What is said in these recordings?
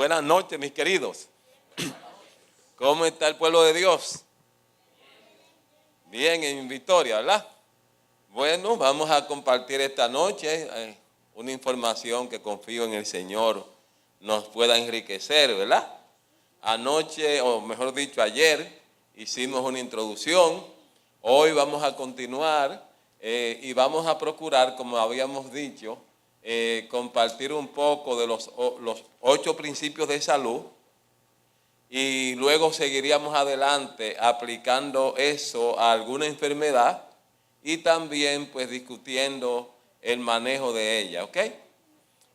Buenas noches, mis queridos. ¿Cómo está el pueblo de Dios? Bien, en Victoria, ¿verdad? Bueno, vamos a compartir esta noche una información que confío en el Señor nos pueda enriquecer, ¿verdad? Anoche, o mejor dicho, ayer, hicimos una introducción. Hoy vamos a continuar y vamos a procurar, como habíamos dicho, compartir un poco de los 8 principios de salud y luego seguiríamos adelante aplicando eso a alguna enfermedad y también pues discutiendo el manejo de ella, ¿ok?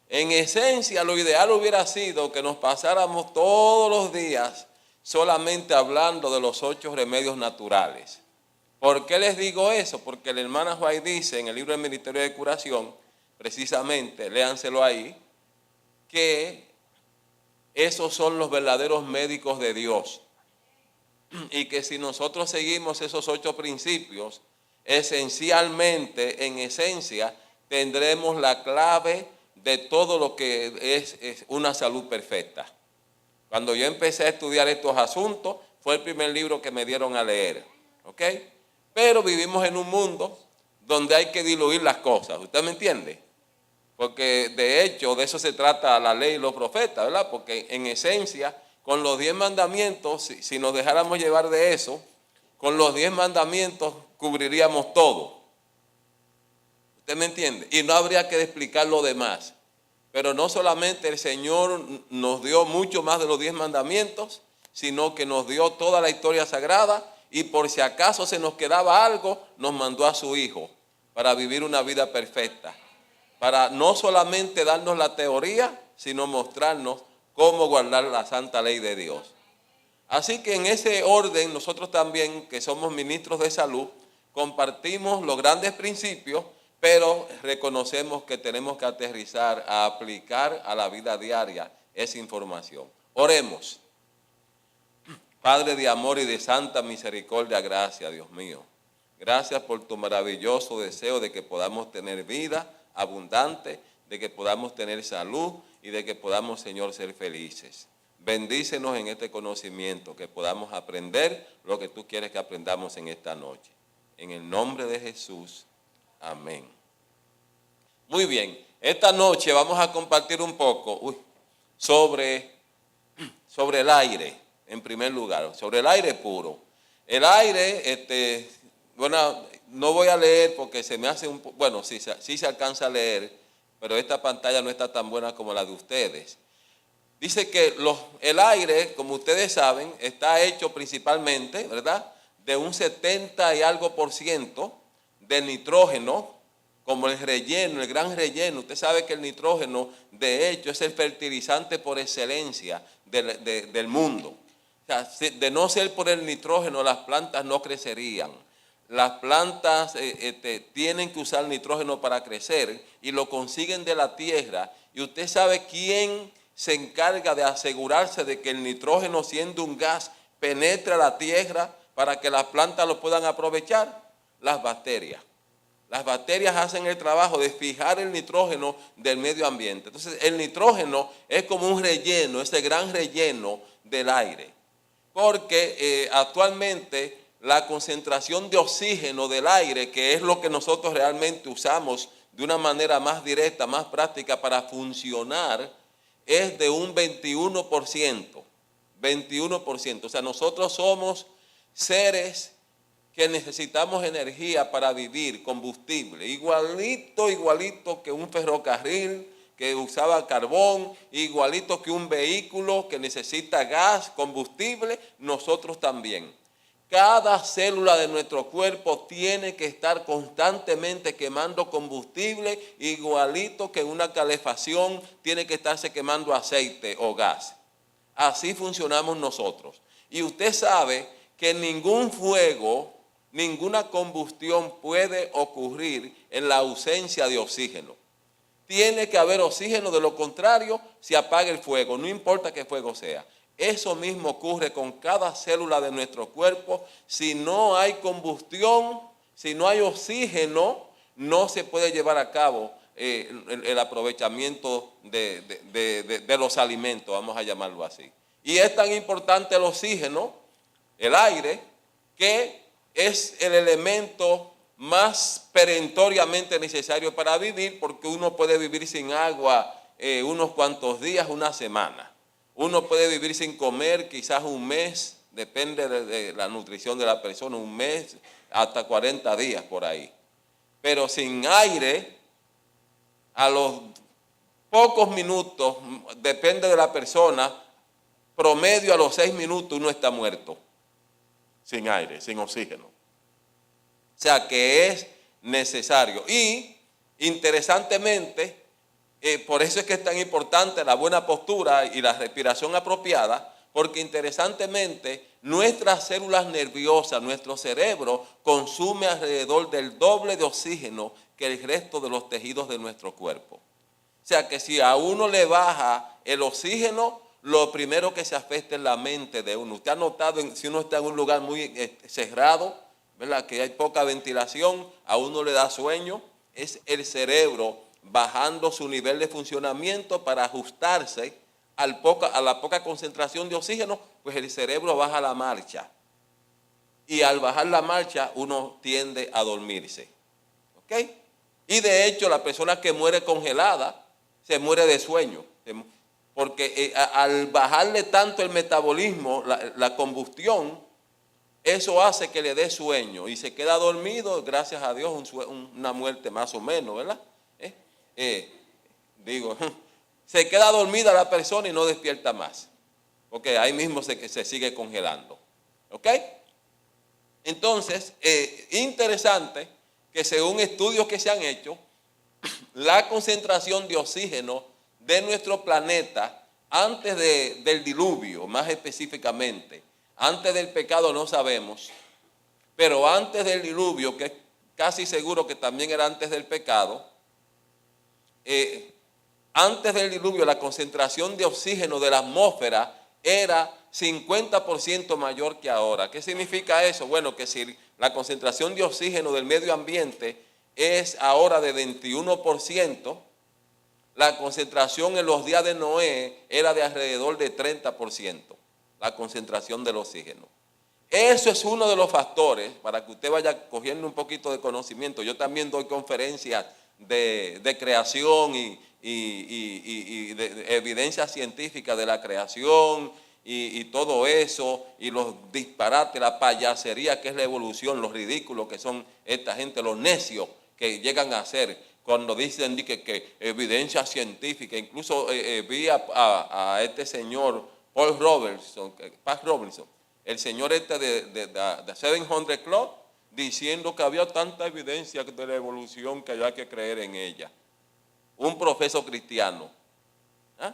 En esencia, lo ideal hubiera sido que nos pasáramos todos los días solamente hablando de los 8 remedios naturales. ¿Por qué les digo eso? Porque la hermana White dice en el libro del Ministerio de Curación, precisamente, léanselo ahí, que esos son los verdaderos médicos de Dios. Y que si nosotros seguimos esos 8 principios, esencialmente, en esencia, tendremos la clave de todo lo que es una salud perfecta. Cuando yo empecé a estudiar estos asuntos, fue el primer libro que me dieron a leer, ¿ok? Pero vivimos en un mundo donde hay que diluir las cosas, ¿usted me entiende? Porque de hecho de eso se trata la ley y los profetas, ¿verdad? Porque en esencia, con los 10 mandamientos, si nos dejáramos llevar de eso, con los 10 mandamientos cubriríamos todo. ¿Usted me entiende? Y no habría que explicar lo demás. Pero no solamente el Señor nos dio mucho más de los 10 mandamientos, sino que nos dio toda la historia sagrada y por si acaso se nos quedaba algo, nos mandó a su Hijo para vivir una vida perfecta. Para no solamente darnos la teoría, sino mostrarnos cómo guardar la santa ley de Dios. Así que en ese orden, nosotros también, que somos ministros de salud, compartimos los grandes principios, pero reconocemos que tenemos que aterrizar a aplicar a la vida diaria esa información. Oremos. Padre de amor y de santa misericordia, gracias, Dios mío. Gracias por tu maravilloso deseo de que podamos tener vida abundante, de que podamos tener salud y de que podamos, Señor, ser felices. Bendícenos en este conocimiento, que podamos aprender lo que tú quieres que aprendamos en esta noche. En el nombre de Jesús, amén. Muy bien, esta noche vamos a compartir un poco sobre el aire, en primer lugar, sobre el aire puro. El aire, bueno, no voy a leer porque se me hace un poco, bueno, sí se alcanza a leer, pero esta pantalla no está tan buena como la de ustedes. Dice que el aire, como ustedes saben, está hecho principalmente, ¿verdad?, de un 70 y algo % de nitrógeno, como el relleno, el gran relleno. Usted sabe que el nitrógeno, de hecho, es el fertilizante por excelencia del mundo. O sea, de no ser por el nitrógeno, las plantas no crecerían. Las plantas tienen que usar nitrógeno para crecer y lo consiguen de la tierra. Y usted sabe quién se encarga de asegurarse de que el nitrógeno, siendo un gas, penetre a la tierra para que las plantas lo puedan aprovechar. Las bacterias. Las bacterias hacen el trabajo de fijar el nitrógeno del medio ambiente. Entonces el nitrógeno es como un relleno, ese gran relleno del aire. Porque actualmente la concentración de oxígeno del aire, que es lo que nosotros realmente usamos de una manera más directa, más práctica para funcionar, es de un 21%. 21%. O sea, nosotros somos seres que necesitamos energía para vivir, combustible, igualito que un ferrocarril que usaba carbón, igualito que un vehículo que necesita gas, combustible, nosotros también. Cada célula de nuestro cuerpo tiene que estar constantemente quemando combustible, igualito que una calefacción tiene que estarse quemando aceite o gas. Así funcionamos nosotros. Y usted sabe que ningún fuego, ninguna combustión puede ocurrir en la ausencia de oxígeno. Tiene que haber oxígeno, de lo contrario se apaga el fuego, no importa qué fuego sea. Eso mismo ocurre con cada célula de nuestro cuerpo. Si no hay combustión, si no hay oxígeno, no se puede llevar a cabo el aprovechamiento de los alimentos, vamos a llamarlo así. Y es tan importante el oxígeno, el aire, que es el elemento más perentoriamente necesario para vivir, porque uno puede vivir sin agua unos cuantos días, una semana. Uno puede vivir sin comer quizás un mes, depende de la nutrición de la persona, un mes hasta 40 días por ahí. Pero sin aire, a los pocos minutos, depende de la persona, promedio a los 6 minutos uno está muerto. Sin aire, sin oxígeno. O sea que es necesario. Y interesantemente, por eso es que es tan importante la buena postura y la respiración apropiada, porque interesantemente nuestras células nerviosas, nuestro cerebro consume alrededor del doble de oxígeno que el resto de los tejidos de nuestro cuerpo. O sea que si a uno le baja el oxígeno, lo primero que se afecta es la mente de uno. Usted ha notado, si uno está en un lugar muy cerrado, ¿verdad?, que hay poca ventilación, a uno le da sueño, es el cerebro bajando su nivel de funcionamiento para ajustarse a la poca concentración de oxígeno, pues el cerebro baja la marcha. Y al bajar la marcha, uno tiende a dormirse. ¿Ok? Y de hecho, la persona que muere congelada, se muere de sueño. Porque al bajarle tanto el metabolismo, la combustión, eso hace que le dé sueño y se queda dormido, gracias a Dios, una muerte más o menos, ¿verdad? Se queda dormida la persona y no despierta más, porque ahí mismo se sigue congelando. ¿Ok? Entonces, interesante que según estudios que se han hecho, la concentración de oxígeno de nuestro planeta antes del diluvio, más específicamente, antes del pecado no sabemos, pero antes del diluvio, que es casi seguro que también era antes del pecado, antes del diluvio la concentración de oxígeno de la atmósfera era 50% mayor que ahora. ¿Qué significa eso? Bueno, que si la concentración de oxígeno del medio ambiente es ahora de 21%, la concentración en los días de Noé era de alrededor de 30%, la concentración del oxígeno. Eso es uno de los factores para que usted vaya cogiendo un poquito de conocimiento. Yo también doy conferencias de creación y de evidencia científica de la creación y todo eso, y los disparates, la payasería que es la evolución, los ridículos que son esta gente, los necios que llegan a ser cuando dicen que evidencia científica. Incluso vi a este señor Pat Robertson, el señor de 700 Club, diciendo que había tanta evidencia de la evolución que había que creer en ella. Un profesor cristiano. ¿Ah?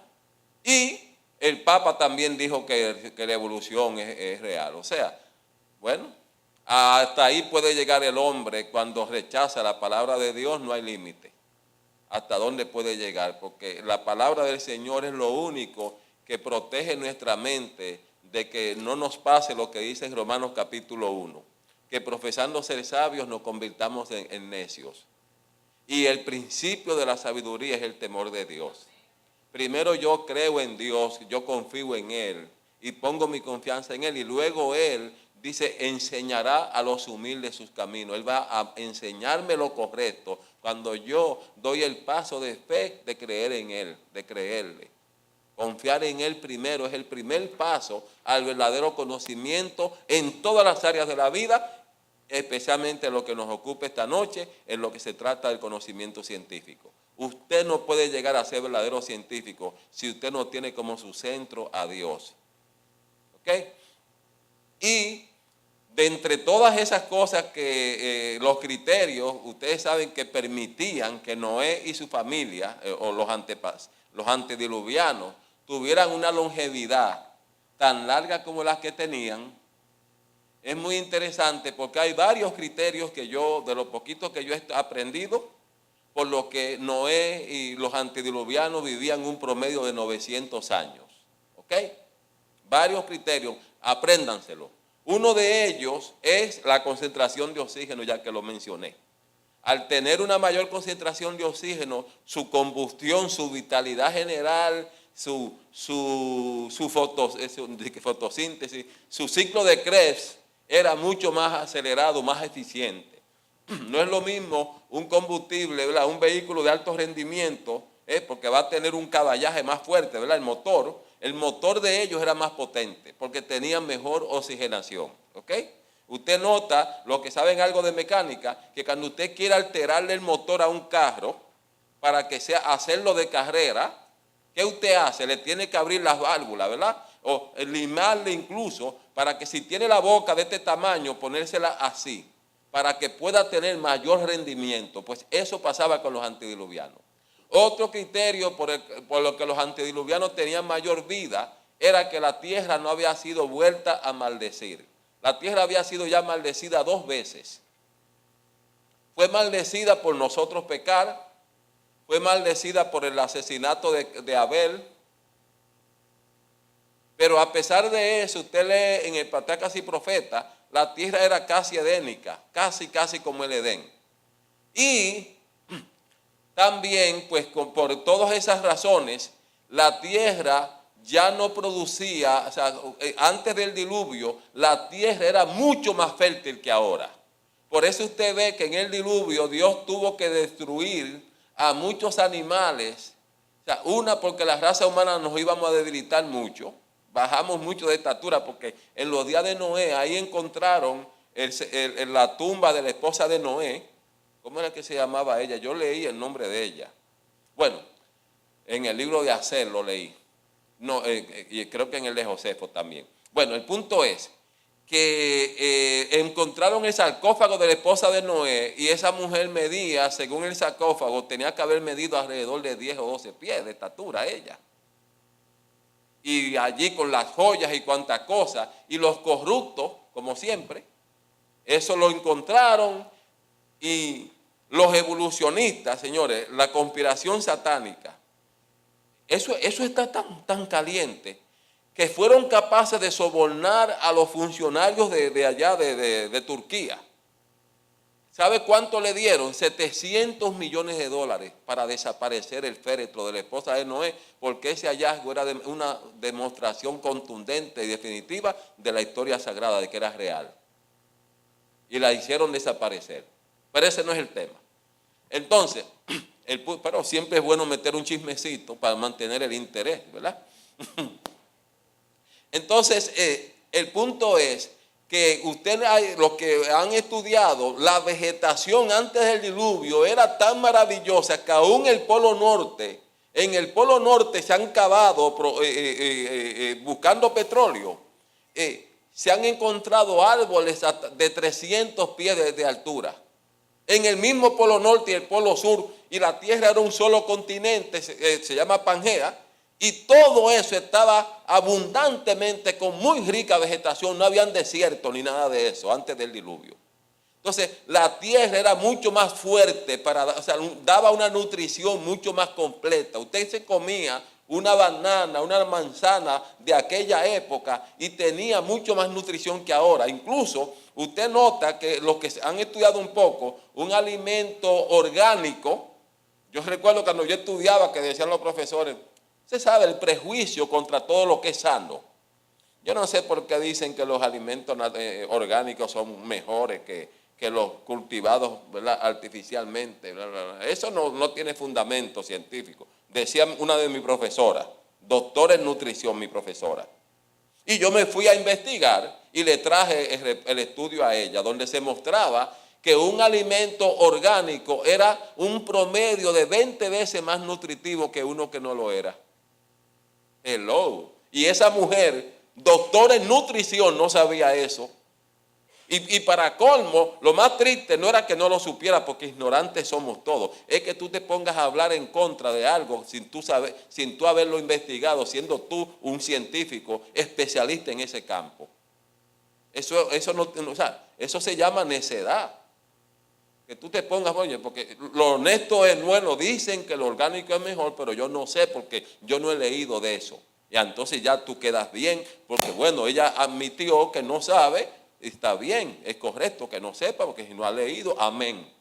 Y el Papa también dijo que la evolución es real. O sea, bueno, hasta ahí puede llegar el hombre cuando rechaza la palabra de Dios, no hay límite. Hasta dónde puede llegar, porque la palabra del Señor es lo único que protege nuestra mente de que no nos pase lo que dice en Romanos capítulo 1, que profesando ser sabios nos convirtamos en necios. Y el principio de la sabiduría es el temor de Dios. Primero yo creo en Dios, yo confío en Él y pongo mi confianza en Él, y luego Él dice, enseñará a los humildes sus caminos. Él va a enseñarme lo correcto cuando yo doy el paso de fe de creer en Él, de creerle. Confiar en Él primero es el primer paso al verdadero conocimiento en todas las áreas de la vida, especialmente en lo que nos ocupa esta noche, en lo que se trata del conocimiento científico. Usted no puede llegar a ser verdadero científico si usted no tiene como su centro a Dios. ¿Ok? Y de entre todas esas cosas que los criterios, ustedes saben que permitían que Noé y su familia, o los antediluvianos, tuvieran una longevidad tan larga como las que tenían, es muy interesante porque hay varios criterios que yo, de lo poquito que yo he aprendido, por lo que Noé y los antediluvianos vivían un promedio de 900 años. ¿Ok? Varios criterios, apréndanselo. Uno de ellos es la concentración de oxígeno, ya que lo mencioné. al tener una mayor concentración de oxígeno, su combustión, su vitalidad general, su fotosíntesis, su ciclo de Krebs era mucho más acelerado, más eficiente. No es lo mismo un combustible, ¿verdad? Un vehículo de alto rendimiento, porque va a tener un caballaje más fuerte, ¿verdad? El motor de ellos era más potente, porque tenían mejor oxigenación, ¿ok? Usted nota, los que saben algo de mecánica, que cuando usted quiere alterarle el motor a un carro, para que sea hacerlo de carrera, ¿qué usted hace? Le tiene que abrir las válvulas, ¿verdad? O limarle incluso, para que si tiene la boca de este tamaño, ponérsela así, para que pueda tener mayor rendimiento. Pues eso pasaba con los antediluvianos. Otro criterio por lo que los antediluvianos tenían mayor vida era que la tierra no había sido vuelta a maldecir. La tierra había sido ya maldecida 2 veces. Fue maldecida por nosotros pecar, fue maldecida por el asesinato de Abel, pero a pesar de eso, usted lee en el Patriarcas y Profetas, la tierra era casi edénica, casi como el Edén. Y también, pues por todas esas razones, la tierra ya no producía, o sea, antes del diluvio, la tierra era mucho más fértil que ahora. Por eso usted ve que en el diluvio Dios tuvo que destruir a muchos animales. O sea, porque la raza humana nos íbamos a debilitar mucho, bajamos mucho de estatura, porque en los días de Noé, ahí encontraron la tumba de la esposa de Noé. ¿Cómo era que se llamaba ella? Yo leí el nombre de ella. Bueno, en el libro de Aser lo leí. No, y creo que en el de Josefo también. Bueno, el punto es que encontraron el sarcófago de la esposa de Noé y esa mujer medía, según el sarcófago, tenía que haber medido alrededor de 10 o 12 pies de estatura ella. Y allí con las joyas y cuantas cosas, y los corruptos, como siempre, eso lo encontraron. Y los evolucionistas, señores, la conspiración satánica, eso está tan caliente que fueron capaces de sobornar a los funcionarios de allá de Turquía. ¿Sabe cuánto le dieron? 700 millones de dólares para desaparecer el féretro de la esposa de Noé, porque ese hallazgo era una demostración contundente y definitiva de la historia sagrada, de que era real. Y la hicieron desaparecer. Pero ese no es el tema. Entonces, pero siempre es bueno meter un chismecito para mantener el interés, ¿verdad? Entonces, el punto es que los que han estudiado, la vegetación antes del diluvio era tan maravillosa que aún en el Polo Norte se han cavado buscando petróleo. Se han encontrado árboles de 300 pies de altura. En el mismo Polo Norte y el Polo Sur, y la Tierra era un solo continente, se llama Pangea, y todo eso estaba abundantemente con muy rica vegetación, no habían desierto ni nada de eso antes del diluvio. Entonces, la tierra era mucho más fuerte, daba una nutrición mucho más completa. Usted se comía una banana, una manzana de aquella época y tenía mucho más nutrición que ahora. Incluso, usted nota que los que han estudiado un poco, un alimento orgánico, yo recuerdo cuando yo estudiaba que decían los profesores, usted sabe, el prejuicio contra todo lo que es sano. Yo no sé por qué dicen que los alimentos orgánicos son mejores que los cultivados, ¿verdad?, artificialmente. Bla, bla, bla. Eso no tiene fundamento científico. Decía una de mis profesoras, doctora en nutrición, mi profesora. Y yo me fui a investigar y le traje el estudio a ella, donde se mostraba que un alimento orgánico era un promedio de 20 veces más nutritivo que uno que no lo era. Hello. Y esa mujer, doctora en nutrición, no sabía eso. Y para colmo, lo más triste no era que no lo supiera, porque ignorantes somos todos. Es que tú te pongas a hablar en contra de algo sin tú haberlo investigado, siendo tú un científico especialista en ese campo. Eso se llama necedad. Que tú te pongas, oye, porque lo honesto es bueno, dicen que lo orgánico es mejor, pero yo no sé porque yo no he leído de eso. Y entonces ya tú quedas bien, porque bueno, ella admitió que no sabe, está bien, es correcto que no sepa, porque si no ha leído, amén.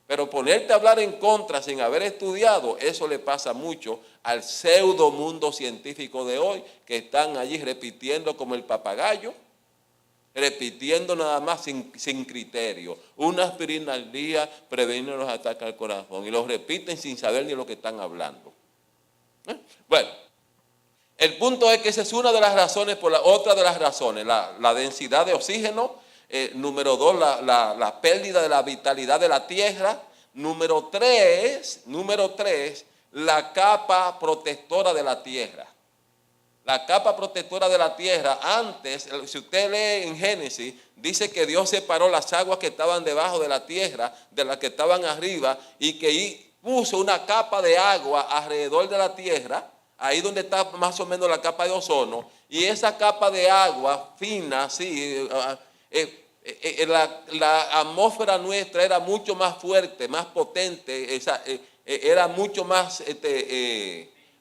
Pero ponerte a hablar en contra sin haber estudiado, eso le pasa mucho al pseudo mundo científico de hoy, que están allí repitiendo como el papagayo, repitiendo nada más sin criterio. Una aspirina al día previene los ataques al corazón. Y lo repiten sin saber ni lo que están hablando. Bueno, el punto es que esa es una de las razones, otra de las razones, la densidad de oxígeno. Número 2, la pérdida de la vitalidad de la tierra. Número 3, la capa protectora de la tierra. La capa protectora de la tierra, antes, si usted lee en Génesis, dice que Dios separó las aguas que estaban debajo de la tierra de las que estaban arriba y que puso una capa de agua alrededor de la tierra, ahí donde está más o menos la capa de ozono, y esa capa de agua fina, sí, la atmósfera nuestra era mucho más fuerte, más potente, era mucho más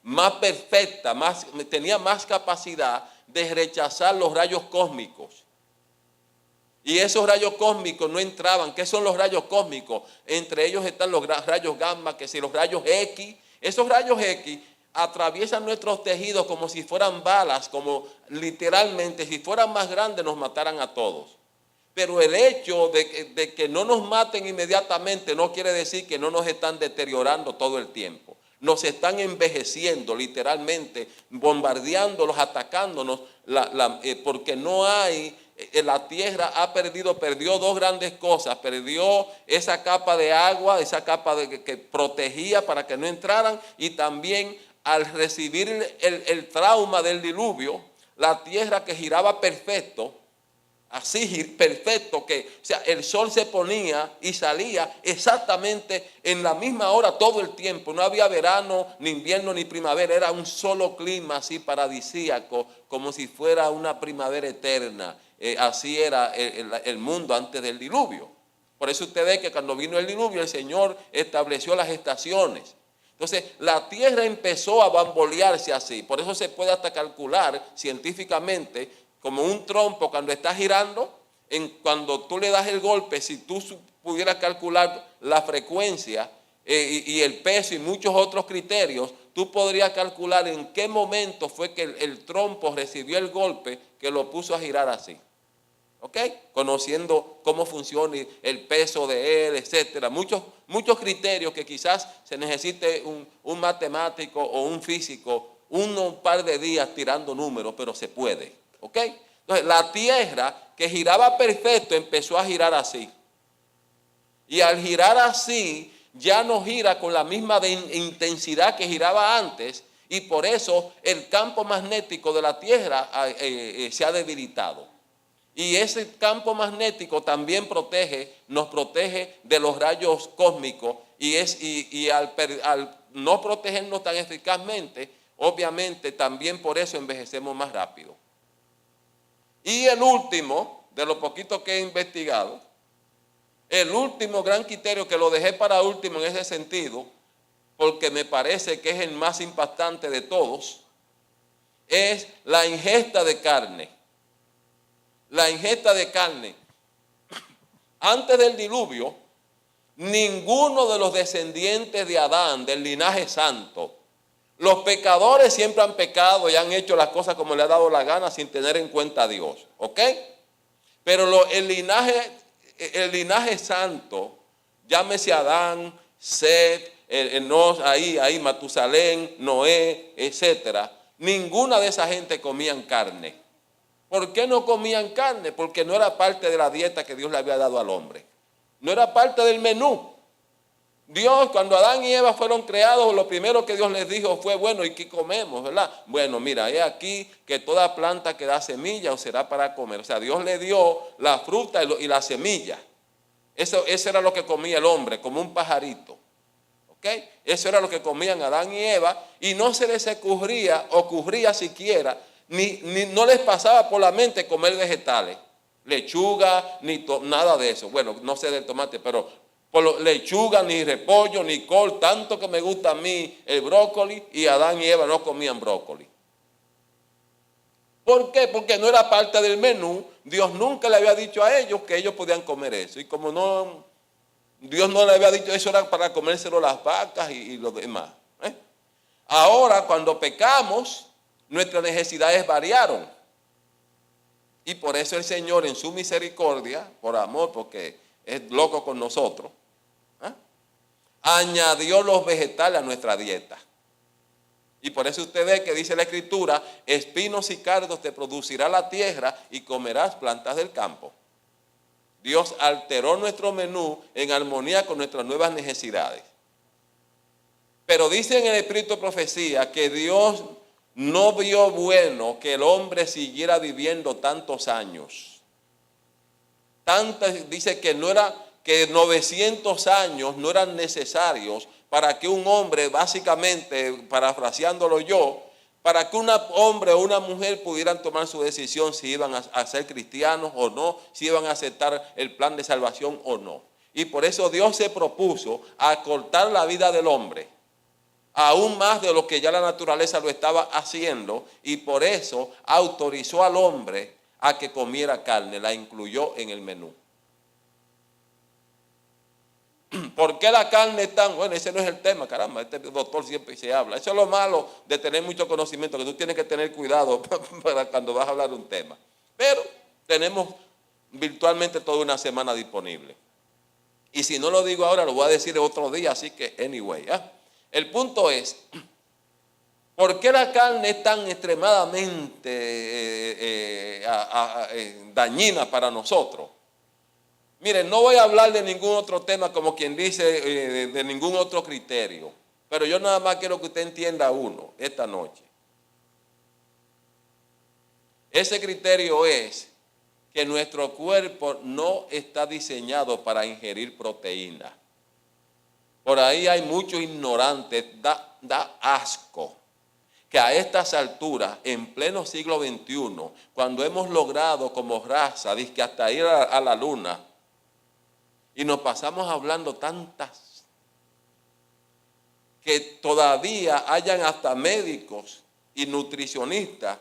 más perfecta, tenía más capacidad de rechazar los rayos cósmicos. Y esos rayos cósmicos no entraban. ¿Qué son los rayos cósmicos? Entre ellos están los rayos gamma, que si los rayos X. Esos rayos X atraviesan nuestros tejidos como si fueran balas, como literalmente, si fueran más grandes nos mataran a todos. Pero el hecho de que no nos maten inmediatamente no quiere decir que no nos están deteriorando todo el tiempo. Nos están envejeciendo literalmente, bombardeándolos, atacándonos, porque no hay, la tierra perdió dos grandes cosas. Perdió esa capa de agua, esa capa que protegía para que no entraran, y también al recibir el trauma del diluvio, la tierra que giraba perfecto, así perfecto, que o sea, el sol se ponía y salía exactamente en la misma hora todo el tiempo. No había verano, ni invierno, ni primavera. Era un solo clima así paradisíaco, como si fuera una primavera eterna. Así era el mundo antes del diluvio. Por eso usted ve que cuando vino el diluvio, el Señor estableció las estaciones. Entonces, la tierra empezó a bambolearse así. Por eso se puede hasta calcular científicamente como un trompo cuando está girando, cuando tú le das el golpe, si tú pudieras calcular la frecuencia y el peso y muchos otros criterios, tú podrías calcular en qué momento fue que el trompo recibió el golpe que lo puso a girar así. ¿Ok? Conociendo cómo funciona el peso de él, etcétera. Muchos criterios que quizás se necesite un matemático o un físico un par de días tirando números, pero se puede. ¿Ok? Entonces, la tierra que giraba perfecto empezó a girar así. Y al girar así, ya no gira con la misma intensidad que giraba antes, y por eso el campo magnético de la tierra se ha debilitado. Y ese campo magnético también nos protege de los rayos cósmicos, y al no protegernos tan eficazmente, obviamente también por eso envejecemos más rápido. Y el último, de lo poquito que he investigado, el último gran criterio, que lo dejé para último en ese sentido, porque me parece que es el más impactante de todos, es la ingesta de carne. La ingesta de carne. Antes del diluvio, ninguno de los descendientes de Adán, del linaje santo, los pecadores siempre han pecado y han hecho las cosas como le ha dado la gana sin tener en cuenta a Dios. ¿Ok? Pero el linaje santo, llámese Adán, Set, ahí Matusalén, Noé, etcétera, ninguna de esa gente comían carne. ¿Por qué no comían carne? Porque no era parte de la dieta que Dios le había dado al hombre. No era parte del menú. Dios, cuando Adán y Eva fueron creados, lo primero que Dios les dijo fue, bueno, ¿y qué comemos, verdad? Bueno, mira, he aquí que toda planta que da semilla os será para comer. O sea, Dios le dio la fruta y la semilla. Eso era lo que comía el hombre, como un pajarito. ¿Ok? Eso era lo que comían Adán y Eva, y no se les ocurría siquiera, no les pasaba por la mente comer vegetales, lechuga, nada de eso. Bueno, no sé del tomate, pero lechuga, ni repollo, ni col, tanto que me gusta a mí el brócoli, y Adán y Eva no comían brócoli. ¿Por qué? Porque no era parte del menú. Dios nunca le había dicho a ellos que ellos podían comer eso. Y como no Dios no le había dicho eso, era para comérselo las vacas y lo demás. Ahora, cuando pecamos, nuestras necesidades variaron. Y por eso el Señor, en su misericordia, por amor, porque es loco con nosotros, añadió los vegetales a nuestra dieta. Y por eso usted ve que dice la Escritura, espinos y cardos te producirá la tierra y comerás plantas del campo. Dios alteró nuestro menú en armonía con nuestras nuevas necesidades. Pero dice en el Espíritu de Profecía que Dios no vio bueno que el hombre siguiera viviendo tantos años. Dice que no era, que 900 años no eran necesarios para que un hombre, básicamente, parafraseándolo yo, para que un hombre o una mujer pudieran tomar su decisión si iban a ser cristianos o no, si iban a aceptar el plan de salvación o no. Y por eso Dios se propuso acortar la vida del hombre, aún más de lo que ya la naturaleza lo estaba haciendo, y por eso autorizó al hombre a que comiera carne, la incluyó en el menú. ¿Por qué la carne es tan? Bueno, ese no es el tema, caramba, este doctor siempre se habla. Eso es lo malo de tener mucho conocimiento, que tú tienes que tener cuidado para cuando vas a hablar de un tema. Pero tenemos virtualmente toda una semana disponible. Y si no lo digo ahora, lo voy a decir otro día, así que anyway. El punto es, ¿por qué la carne es tan extremadamente dañina para nosotros? Miren, no voy a hablar de ningún otro tema, como quien dice, de ningún otro criterio. Pero yo nada más quiero que usted entienda uno esta noche. Ese criterio es que nuestro cuerpo no está diseñado para ingerir proteína. Por ahí hay muchos ignorantes, da asco que a estas alturas, en pleno siglo XXI, cuando hemos logrado como raza, que hasta ir a la luna, y nos pasamos hablando tantas, que todavía hayan hasta médicos y nutricionistas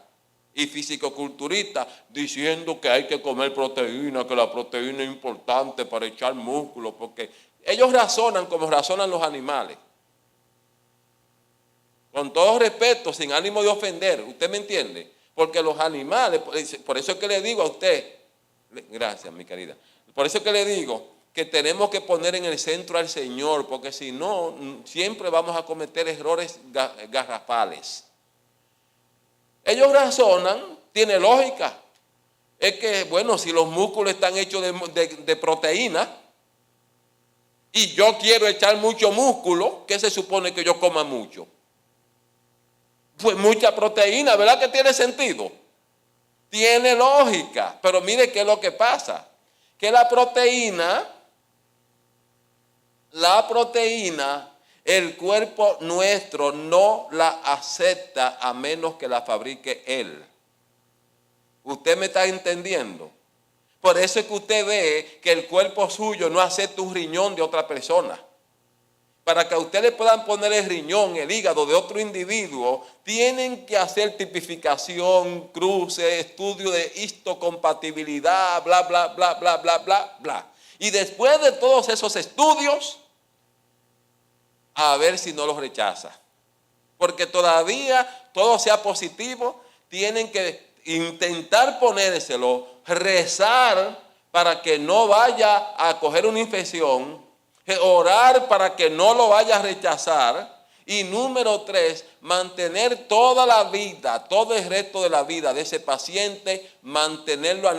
y fisicoculturistas diciendo que hay que comer proteína, que la proteína es importante para echar músculo, porque ellos razonan como razonan los animales. Con todo respeto, sin ánimo de ofender, ¿usted me entiende? Porque los animales, por eso es que le digo a usted, gracias mi querida, por eso es que le digo que tenemos que poner en el centro al Señor, porque si no, siempre vamos a cometer errores garrafales. Ellos razonan, tiene lógica. Es que, bueno, si los músculos están hechos de proteína y yo quiero echar mucho músculo, ¿qué se supone que yo coma mucho? Pues mucha proteína, ¿verdad que tiene sentido? Tiene lógica, pero mire qué es lo que pasa. Que la proteína, el cuerpo nuestro no la acepta a menos que la fabrique Él. ¿Usted me está entendiendo? Por eso es que usted ve que el cuerpo suyo no acepta un riñón de otra persona. Para que a usted le puedan poner el riñón, el hígado de otro individuo, tienen que hacer tipificación, cruce, estudio de histocompatibilidad, bla, bla, bla, bla, bla, bla, bla. Y después de todos esos estudios, a ver si no los rechaza. Porque todavía, todo sea positivo, tienen que intentar ponérselo, rezar para que no vaya a coger una infección, orar para que no lo vaya a rechazar. Y número 3, mantener toda la vida, todo el resto de la vida de ese paciente, mantenerlo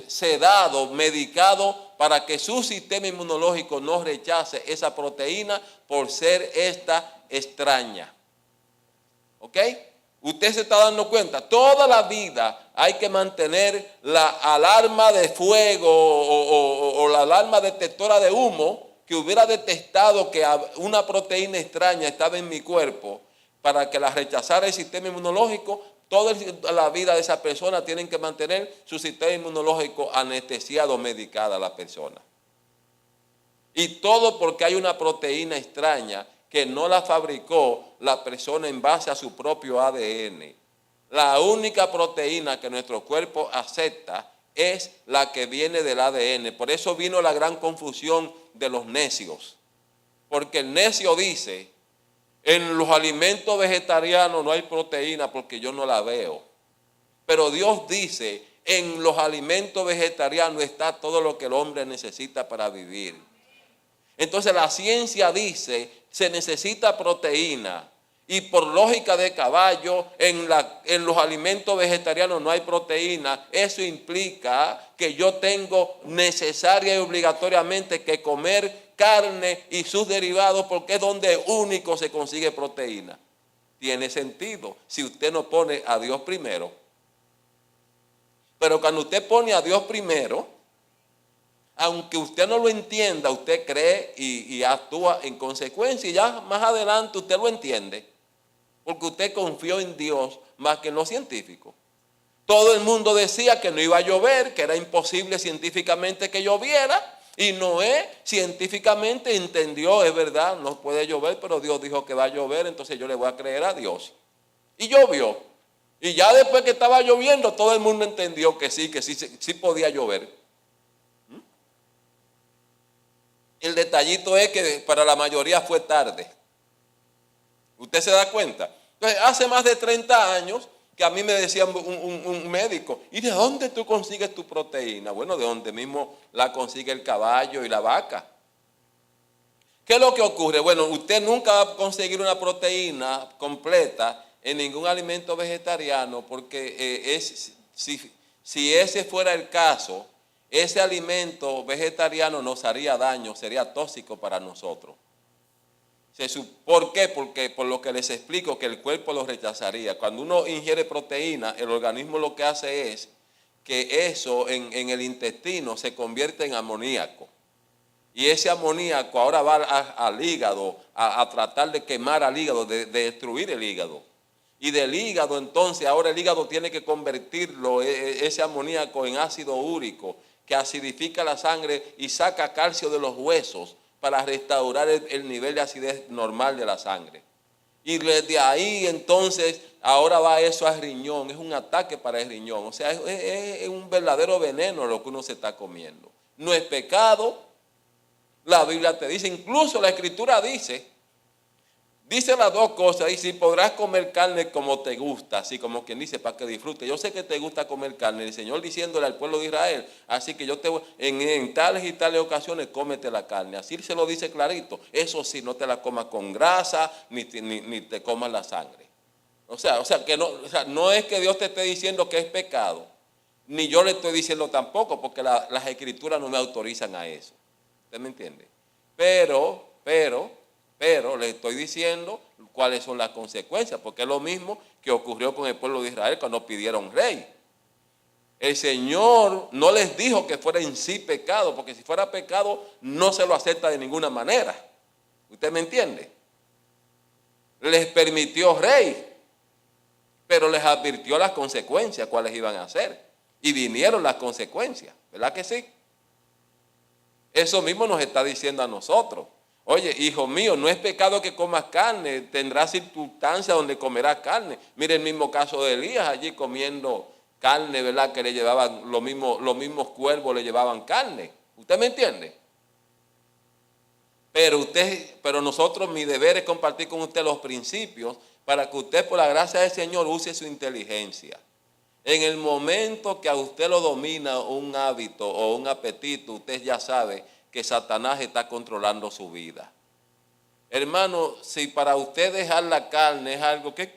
sedado, medicado, para que su sistema inmunológico no rechace esa proteína por ser esta extraña. ¿Ok? Usted se está dando cuenta, toda la vida hay que mantener la alarma de fuego o la alarma detectora de humo que hubiera detectado que una proteína extraña estaba en mi cuerpo para que la rechazara el sistema inmunológico. Toda la vida de esa persona tienen que mantener su sistema inmunológico anestesiado, medicada a la persona. Y todo porque hay una proteína extraña que no la fabricó la persona en base a su propio ADN. La única proteína que nuestro cuerpo acepta es la que viene del ADN. Por eso vino la gran confusión de los necios. Porque el necio dice, en los alimentos vegetarianos no hay proteína porque yo no la veo. Pero Dios dice, en los alimentos vegetarianos está todo lo que el hombre necesita para vivir. Entonces la ciencia dice, se necesita proteína. Y por lógica de caballo, en los alimentos vegetarianos no hay proteína. Eso implica que yo tengo necesaria y obligatoriamente que comer carne y sus derivados porque es donde único se consigue proteína. Tiene sentido si usted no pone a Dios primero. Pero cuando usted pone a Dios primero, aunque usted no lo entienda, usted cree y actúa en consecuencia. Y ya más adelante usted lo entiende. Porque usted confió en Dios más que en los científicos. Todo el mundo decía que no iba a llover, que era imposible científicamente que lloviera. Y Noé científicamente entendió, es verdad, no puede llover, pero Dios dijo que va a llover, entonces yo le voy a creer a Dios. Y llovió. Y ya después que estaba lloviendo, todo el mundo entendió que sí podía llover. El detallito es que para la mayoría fue tarde. ¿Usted se da cuenta? Entonces, hace más de 30 años que a mí me decía un médico, ¿y de dónde tú consigues tu proteína? Bueno, de donde mismo la consigue el caballo y la vaca. ¿Qué es lo que ocurre? Bueno, usted nunca va a conseguir una proteína completa en ningún alimento vegetariano porque si ese fuera el caso, ese alimento vegetariano nos haría daño, sería tóxico para nosotros. ¿Por qué? Porque por lo que les explico, que el cuerpo lo rechazaría. Cuando uno ingiere proteína, el organismo lo que hace es que eso en el intestino se convierte en amoníaco. Y ese amoníaco ahora va al hígado, a tratar de quemar al hígado, de destruir el hígado. Y del hígado entonces, ahora el hígado tiene que convertirlo, ese amoníaco, en ácido úrico, que acidifica la sangre y saca calcio de los huesos para restaurar el nivel de acidez normal de la sangre. Y desde ahí entonces, ahora va eso al riñón, es un ataque para el riñón. O sea, es un verdadero veneno lo que uno se está comiendo. No es pecado, la Biblia te dice, incluso la Escritura dice las dos cosas, dice, si podrás comer carne como te gusta, así como quien dice, para que disfrute. Yo sé que te gusta comer carne, el Señor diciéndole al pueblo de Israel, así que yo te voy, en tales y tales ocasiones, cómete la carne. Así se lo dice clarito. Eso sí, no te la comas con grasa, ni te comas la sangre. O sea que no es que Dios te esté diciendo que es pecado, ni yo le estoy diciendo tampoco, porque las Escrituras no me autorizan a eso. ¿Usted me entiende? Pero le estoy diciendo cuáles son las consecuencias, porque es lo mismo que ocurrió con el pueblo de Israel cuando pidieron rey. El Señor no les dijo que fuera en sí pecado, porque si fuera pecado no se lo acepta de ninguna manera. ¿Usted me entiende? Les permitió rey, pero les advirtió las consecuencias, cuáles iban a ser. Y vinieron las consecuencias, ¿verdad que sí? Eso mismo nos está diciendo a nosotros. Oye, hijo mío, no es pecado que comas carne, tendrás circunstancias donde comerás carne. Mire el mismo caso de Elías, allí comiendo carne, ¿verdad? Que le llevaban, los mismos cuervos le llevaban carne. ¿Usted me entiende? Pero nosotros, mi deber es compartir con usted los principios para que usted, por la gracia del Señor, use su inteligencia. En el momento que a usted lo domina un hábito o un apetito, usted ya sabe que Satanás está controlando su vida. Hermano, si para usted dejar la carne es algo que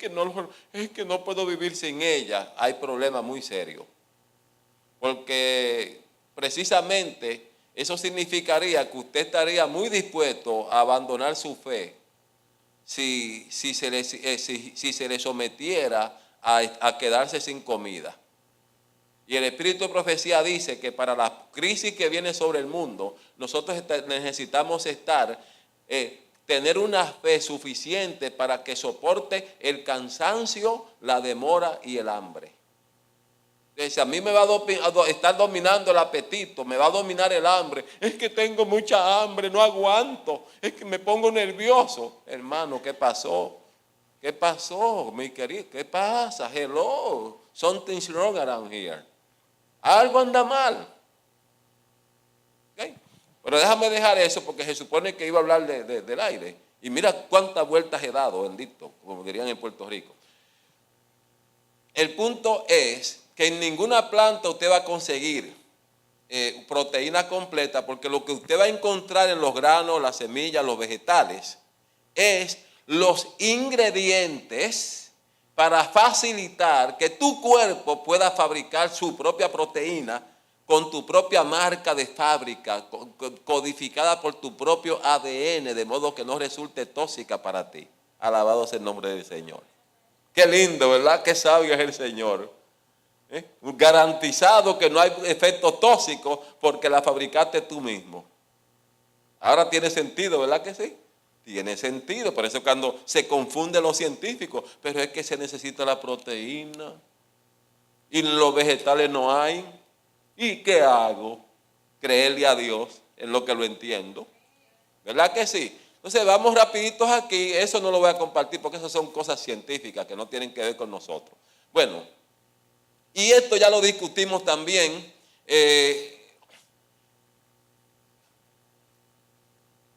es que no puedo vivir sin ella, hay problemas muy serios. Porque precisamente eso significaría que usted estaría muy dispuesto a abandonar su fe si se le sometiera a quedarse sin comida. Y el Espíritu de Profecía dice que para la crisis que viene sobre el mundo, nosotros necesitamos tener una fe suficiente para que soporte el cansancio, la demora y el hambre. Si a mí me va a estar dominando el apetito, me va a dominar el hambre, es que tengo mucha hambre, no aguanto, es que me pongo nervioso. Hermano, ¿qué pasó? ¿Qué pasó, mi querido? ¿Qué pasa? Hello, something's wrong around here. Algo anda mal. ¿Okay? Pero déjame dejar eso porque se supone que iba a hablar del aire. Y mira cuántas vueltas he dado, bendito, como dirían en Puerto Rico. El punto es que en ninguna planta usted va a conseguir proteína completa, porque lo que usted va a encontrar en los granos, las semillas, los vegetales, es los ingredientes para facilitar que tu cuerpo pueda fabricar su propia proteína con tu propia marca de fábrica, codificada por tu propio ADN, de modo que no resulte tóxica para ti. Alabado sea el nombre del Señor. Qué lindo, ¿verdad? Qué sabio es el Señor. Garantizado que no hay efectos tóxicos porque la fabricaste tú mismo. Ahora tiene sentido, ¿verdad que sí? Tiene sentido, por eso cuando se confunden los científicos, pero es que se necesita la proteína y en los vegetales no hay. ¿Y qué hago? Creerle a Dios en lo que lo entiendo. ¿Verdad que sí? Entonces vamos rapiditos aquí, eso no lo voy a compartir porque eso son cosas científicas que no tienen que ver con nosotros. Bueno, y esto ya lo discutimos también.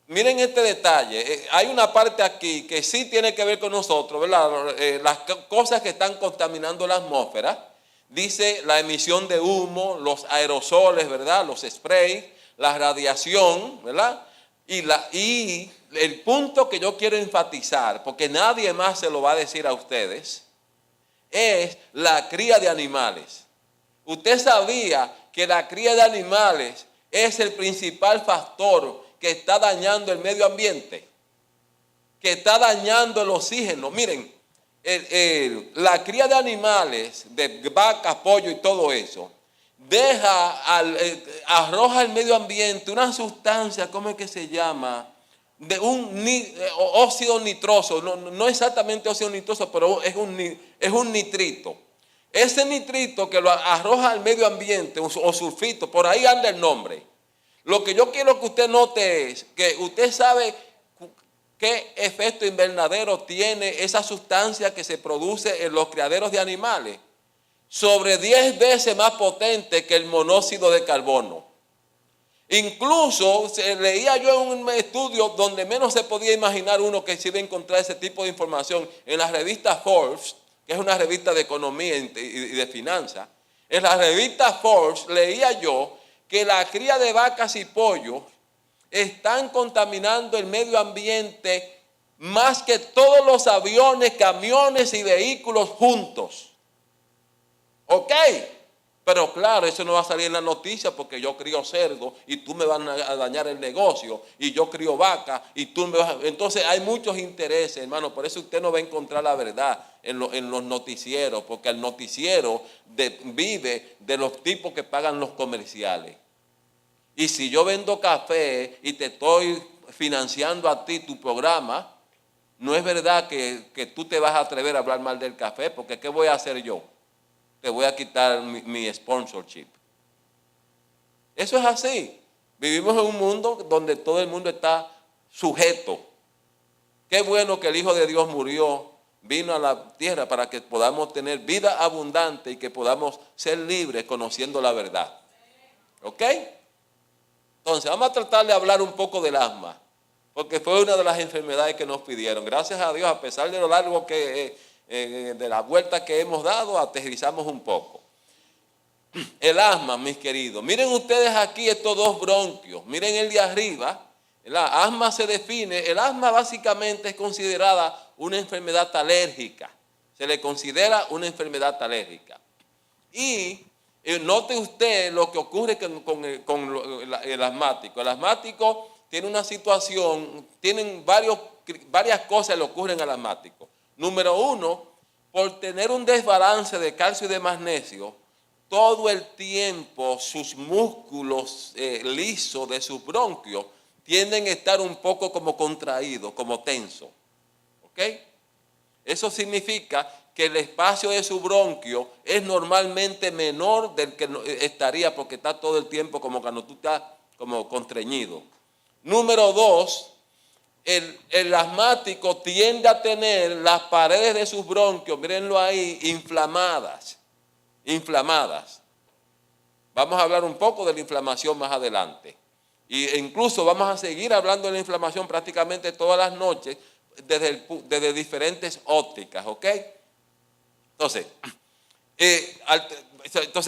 Miren este detalle, hay una parte aquí que sí tiene que ver con nosotros, ¿verdad? Las cosas que están contaminando la atmósfera, dice la emisión de humo, los aerosoles, ¿verdad? Los sprays, la radiación, ¿verdad? Y el punto que yo quiero enfatizar, porque nadie más se lo va a decir a ustedes, es la cría de animales. Usted sabía que la cría de animales es el principal factor que está dañando el medio ambiente, que está dañando el oxígeno. Miren, la cría de animales, de vacas, pollo y todo eso, arroja al medio ambiente una sustancia, ¿cómo es que se llama? De óxido nitroso, no exactamente óxido nitroso, pero es un nitrito. Ese nitrito que lo arroja al medio ambiente, o sulfito, por ahí anda el nombre. Lo que yo quiero que usted note es que usted sabe qué efecto invernadero tiene esa sustancia que se produce en los criaderos de animales. Sobre 10 veces más potente que el monóxido de carbono. Incluso leía yo en un estudio donde menos se podía imaginar uno que se iba a encontrar ese tipo de información en la revista Forbes, que es una revista de economía y de finanzas. En la revista Forbes leía yo que la cría de vacas y pollos están contaminando el medio ambiente más que todos los aviones, camiones y vehículos juntos. ¿Ok? Pero claro, eso no va a salir en la noticia porque yo crío cerdo y tú me vas a dañar el negocio, y yo crío vaca y tú me vas a... Entonces hay muchos intereses, hermano, por eso usted no va a encontrar la verdad en los noticieros, porque el noticiero vive de los tipos que pagan los comerciales. Y si yo vendo café y te estoy financiando a ti tu programa, no es verdad que tú te vas a atrever a hablar mal del café, porque ¿qué voy a hacer yo? Te voy a quitar mi sponsorship. Eso es así. Vivimos en un mundo donde todo el mundo está sujeto. Qué bueno que el Hijo de Dios murió, vino a la tierra para que podamos tener vida abundante y que podamos ser libres conociendo la verdad. ¿Ok? Entonces, vamos a tratar de hablar un poco del asma, porque fue una de las enfermedades que nos pidieron. Gracias a Dios, a pesar de lo largo de la vuelta que hemos dado, aterrizamos un poco. El asma, mis queridos. Miren ustedes aquí estos dos bronquios. Miren el de arriba. El asma se define. El asma básicamente es considerada una enfermedad alérgica. Se le considera una enfermedad alérgica. Y note usted lo que ocurre con el asmático. El asmático tiene una situación, tienen varias cosas que le ocurren al asmático. Número uno, por tener un desbalance de calcio y de magnesio, todo el tiempo sus músculos lisos de sus bronquios tienden a estar un poco como contraídos, como tensos. ¿Ok? Eso significa que el espacio de su bronquio es normalmente menor del que estaría porque está todo el tiempo como cuando tú estás como contrañido. Número dos, el asmático tiende a tener las paredes de sus bronquios, mírenlo ahí, inflamadas. Vamos a hablar un poco de la inflamación más adelante. E incluso vamos a seguir hablando de la inflamación prácticamente todas las noches desde diferentes ópticas, ¿ok? Entonces,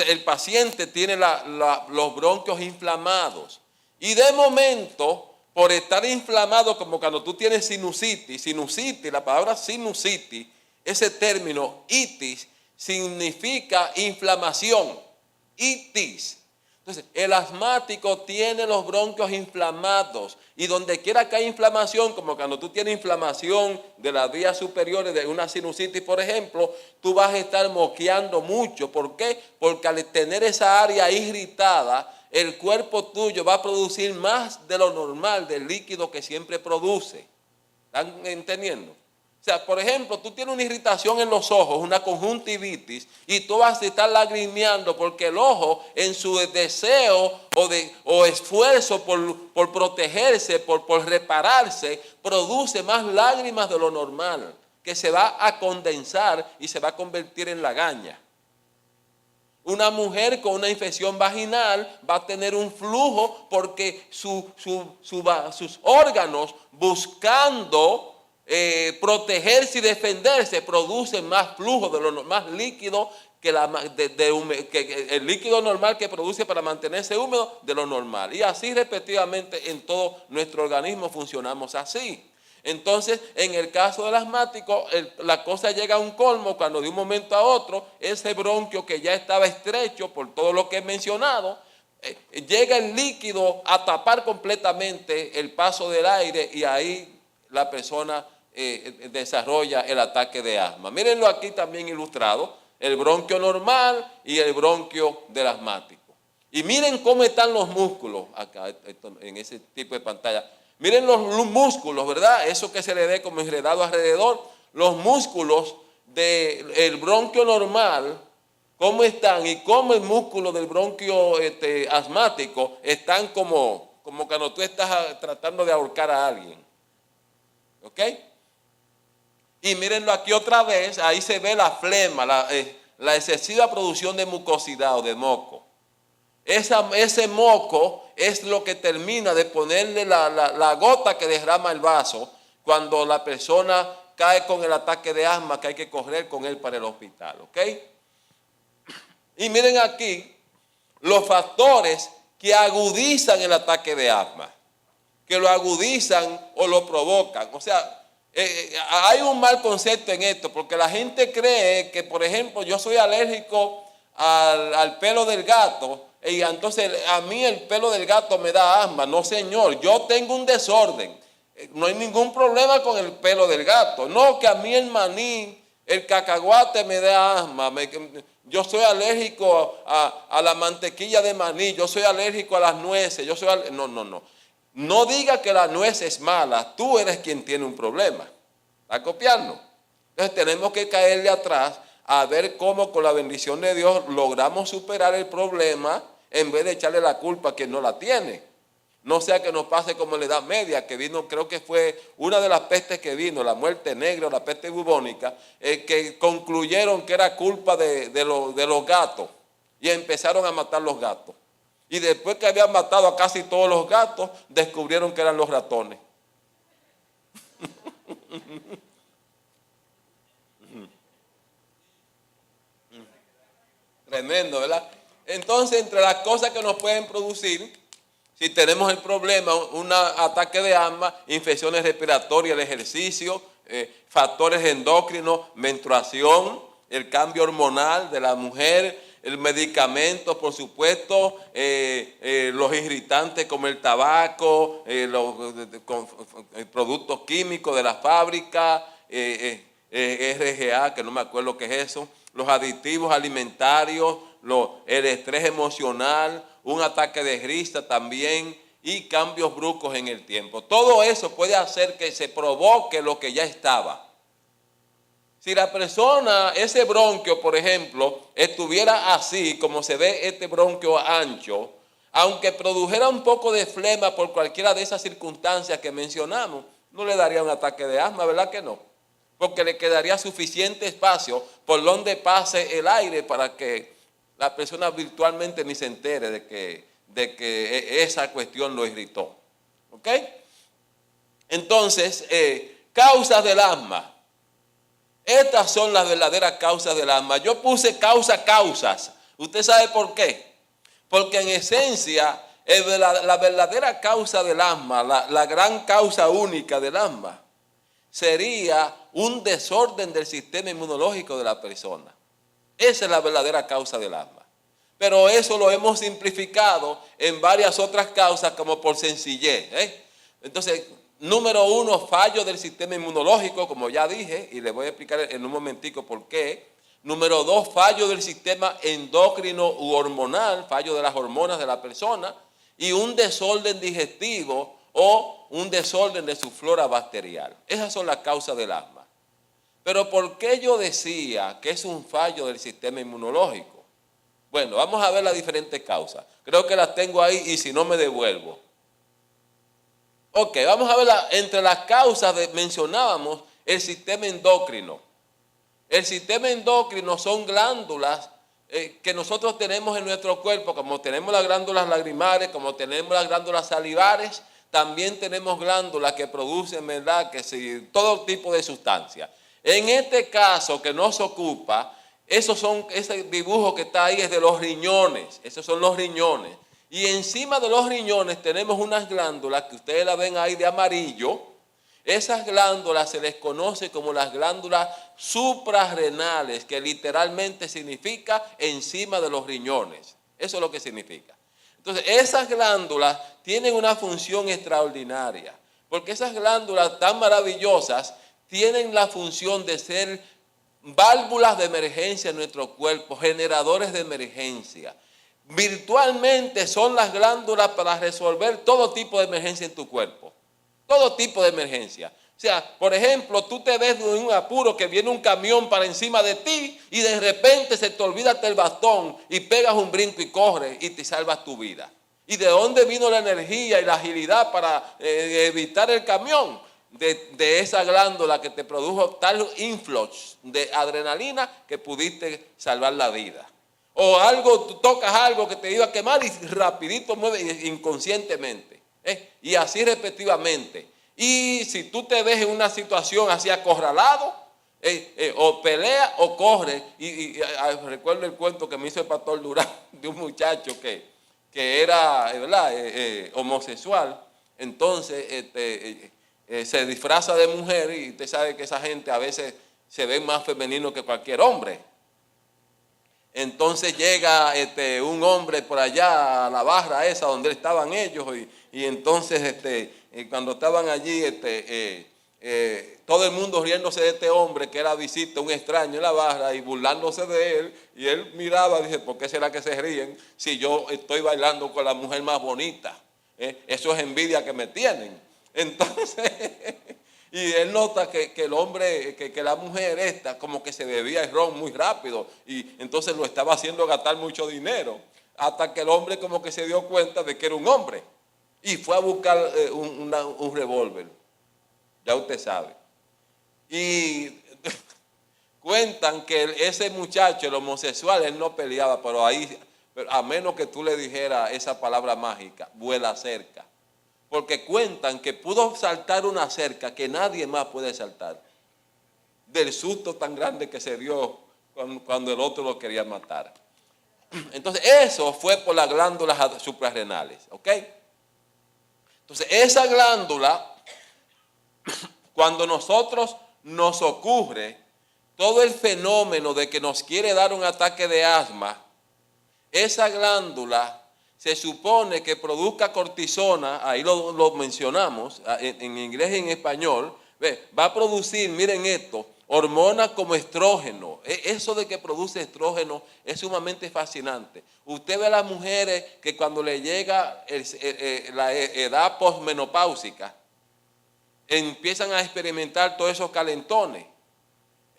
el paciente tiene los bronquios inflamados y de momento, por estar inflamado, como cuando tú tienes sinusitis, la palabra sinusitis, ese término itis significa inflamación, itis. Entonces, el asmático tiene los bronquios inflamados y donde quiera que haya inflamación, como cuando tú tienes inflamación de las vías superiores de una sinusitis, por ejemplo, tú vas a estar moqueando mucho. ¿Por qué? Porque al tener esa área irritada, el cuerpo tuyo va a producir más de lo normal del líquido que siempre produce. ¿Están entendiendo? O sea, por ejemplo, tú tienes una irritación en los ojos, una conjuntivitis, y tú vas a estar lagrimeando porque el ojo, en su deseo o esfuerzo por protegerse, por repararse, produce más lágrimas de lo normal, que se va a condensar y se va a convertir en lagaña. Una mujer con una infección vaginal va a tener un flujo porque sus órganos, buscando protegerse y defenderse, produce más flujo de lo más líquido que el líquido normal que produce para mantenerse húmedo de lo normal. Y así repetidamente en todo nuestro organismo funcionamos así. Entonces, en el caso del asmático, la cosa llega a un colmo cuando de un momento a otro, ese bronquio que ya estaba estrecho por todo lo que he mencionado, llega el líquido a tapar completamente el paso del aire y ahí la persona desarrolla el ataque de asma. Mírenlo aquí también ilustrado, el bronquio normal y el bronquio del asmático. Y miren cómo están los músculos acá en ese tipo de pantalla. Miren los músculos, ¿verdad? Eso que se le ve como enredado alrededor. Los músculos del bronquio normal, ¿cómo están? Y cómo el músculo del bronquio asmático están como cuando tú estás tratando de ahorcar a alguien. ¿Ok? Y mírenlo aquí otra vez, ahí se ve la flema, la excesiva producción de mucosidad o de moco. Ese moco es lo que termina de ponerle la gota que derrama el vaso cuando la persona cae con el ataque de asma, que hay que correr con él para el hospital. ¿Ok? Y miren aquí los factores que agudizan el ataque de asma, que lo agudizan o lo provocan. O sea, hay un mal concepto en esto, porque la gente cree que, por ejemplo, yo soy alérgico al pelo del gato, y entonces a mí el pelo del gato me da asma. No, señor, yo tengo un desorden. No hay ningún problema con el pelo del gato. No, que a mí el maní, el cacahuate me da asma. Yo soy alérgico a la mantequilla de maní, yo soy alérgico a las nueces, no. No diga que la nuez es mala, tú eres quien tiene un problema. ¿Está copiando? Entonces tenemos que caerle atrás a ver cómo con la bendición de Dios logramos superar el problema en vez de echarle la culpa a quien no la tiene. No sea que nos pase como en la Edad Media, que vino, creo que fue una de las pestes que vino, la muerte negra o la peste bubónica, que concluyeron que era culpa de los gatos y empezaron a matar los gatos. Y después que habían matado a casi todos los gatos, descubrieron que eran los ratones. Tremendo, ¿verdad? Entonces, entre las cosas que nos pueden producir, si tenemos el problema, un ataque de asma, infecciones respiratorias, el ejercicio, factores endocrinos, menstruación, el cambio hormonal de la mujer, el medicamento, por supuesto, los irritantes como el tabaco, los productos químicos de la fábrica, RGA, que no me acuerdo qué es eso, los aditivos alimentarios, el estrés emocional, un ataque de risa también y cambios bruscos en el tiempo. Todo eso puede hacer que se provoque lo que ya estaba. Si la persona, ese bronquio, por ejemplo, estuviera así, como se ve este bronquio ancho, aunque produjera un poco de flema por cualquiera de esas circunstancias que mencionamos, no le daría un ataque de asma, ¿verdad que no? Porque le quedaría suficiente espacio por donde pase el aire para que la persona virtualmente ni se entere de que esa cuestión lo irritó. ¿Ok? Entonces, causas del asma. Estas son las verdaderas causas del asma. Yo puse causas. ¿Usted sabe por qué? Porque en esencia, la verdadera causa del asma, la gran causa única del asma, sería un desorden del sistema inmunológico de la persona. Esa es la verdadera causa del asma. Pero eso lo hemos simplificado en varias otras causas como por sencillez. Entonces, número 1, fallo del sistema inmunológico, como ya dije, y le voy a explicar en un momentico por qué. Número 2, fallo del sistema endocrino u hormonal, fallo de las hormonas de la persona, y un desorden digestivo o un desorden de su flora bacterial. Esas son las causas del asma. Pero ¿por qué yo decía que es un fallo del sistema inmunológico? Bueno, vamos a ver las diferentes causas. Creo que las tengo ahí y si no me devuelvo. Ok, vamos a ver entre las causas mencionábamos el sistema endocrino. El sistema endocrino son glándulas que nosotros tenemos en nuestro cuerpo, como tenemos las glándulas lagrimales, como tenemos las glándulas salivares, también tenemos glándulas que producen, ¿verdad?, que sí, todo tipo de sustancias. En este caso que nos ocupa, ese dibujo que está ahí es de los riñones, esos son los riñones. Y encima de los riñones tenemos unas glándulas que ustedes la ven ahí de amarillo. Esas glándulas se les conoce como las glándulas suprarrenales, que literalmente significa encima de los riñones. Eso es lo que significa. Entonces, esas glándulas tienen una función extraordinaria, porque esas glándulas tan maravillosas tienen la función de ser válvulas de emergencia en nuestro cuerpo, generadores de emergencia. Virtualmente son las glándulas para resolver todo tipo de emergencia en tu cuerpo. Todo tipo de emergencia. O sea, por ejemplo, tú te ves en un apuro que viene un camión para encima de ti y de repente se te olvida el bastón y pegas un brinco y corres y te salvas tu vida. ¿Y de dónde vino la energía y la agilidad para evitar el camión? De esa glándula que te produjo tal influx de adrenalina que pudiste salvar la vida. O algo, tú tocas algo que te iba a quemar y rapidito mueves inconscientemente. Y así respectivamente. Y si tú te ves en una situación así acorralado, o pelea o corre. Recuerdo el cuento que me hizo el pastor Durán de un muchacho que era, ¿verdad?, homosexual. Entonces se disfraza de mujer y usted sabe que esa gente a veces se ve más femenino que cualquier hombre. Entonces llega un hombre por allá a la barra esa donde estaban ellos y entonces cuando estaban allí todo el mundo riéndose de este hombre que era visita, un extraño en la barra y burlándose de él, y él miraba y dice, ¿por qué será que se ríen si yo estoy bailando con la mujer más bonita? Eso es envidia que me tienen. Entonces y él nota que el hombre, que la mujer esta como que se bebía el ron muy rápido y entonces lo estaba haciendo gastar mucho dinero, hasta que el hombre como que se dio cuenta de que era un hombre y fue a buscar un revólver, ya usted sabe. Y cuentan que ese muchacho, el homosexual, él no peleaba, pero ahí, a menos que tú le dijeras esa palabra mágica, vuela cerca. Porque cuentan que pudo saltar una cerca que nadie más puede saltar, del susto tan grande que se dio cuando el otro lo quería matar. Entonces eso fue por las glándulas suprarrenales, ¿ok? Entonces esa glándula, cuando nosotros nos ocurre todo el fenómeno de que nos quiere dar un ataque de asma, esa glándula se supone que produzca cortisona, ahí lo mencionamos, en inglés y en español, va a producir, miren esto, hormonas como estrógeno. Eso de que produce estrógeno es sumamente fascinante. Usted ve a las mujeres que cuando le llega la edad posmenopáusica, empiezan a experimentar todos esos calentones.